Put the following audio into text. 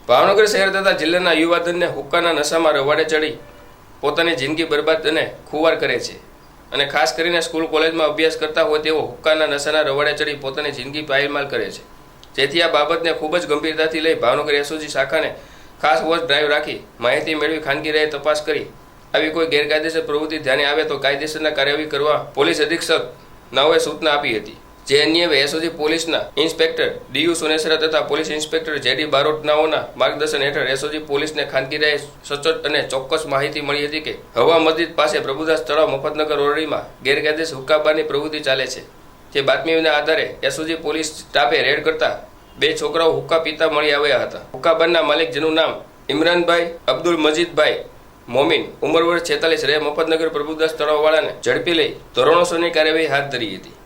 ભાવનગર શહેર તથા જિલ્લાના યુવાધનને હુક્કાના નશામાં રવાડે ચડી પોતાની જિંદગી બરબાદ અને ખુવાર કરે છે અને ખાસ કરીને સ્કૂલ કોલેજમાં અભ્યાસ કરતા હોય તેઓ હુક્કાના નશાના રવાડે ચડી પોતાની જિંદગી પાયમાલ કરે છે। જેથી આ બાબતને ખૂબ જ ગંભીરતાથી લઈ ભાવનગર એસઓજી શાખાને ખાસ વોચ ડ્રાઈવ રાખી માહિતી મેળવી ખાનગી રાહે તપાસ કરી આવી કોઈ ગેરકાયદેસર પ્રવૃત્તિ ધ્યાને આવે તો કાયદેસરના કાર્યવાહી કરવા પોલીસ અધિક્ષક નાઓએ સૂચના આપી હતી। જે અન્વયે એસઓજી પોલીસના ઇન્સ્પેક્ટર ડીયુ સોનેસરા તથા પોલીસ ઇન્સ્પેક્ટર જેડી બારોટ નાઓના માર્ગદર્શન હેઠળ એસઓજી પોલીસને ખાનગી રાહે સચોટ અને ચોક્કસ માહિતી મળી હતી કે હવા મસ્જિદ પાસે પ્રભુદાસ તળાવ મફતનગર રોડડીમાં ગેરકાયદેસર હુક્કાબારની પ્રવૃત્તિ ચાલે છે। જે બાતમીના આધારે એસઓજી પોલીસ સ્ટાફે રેડ કરતા બે છોકરાઓ હુક્કા પીતા મળી આવ્યા હતા। હુક્કાબારના માલિક જેનું નામ ઇમરાનભાઈ અબ્દુલ મજીદભાઈ મોમીન ઉંમર વર્ષ 46 રહે મફતનગર પ્રભુદાસ તળાવવાળાને ઝડપી લઈ ધોરણસરની કાર્યવાહી હાથ ધરી હતી।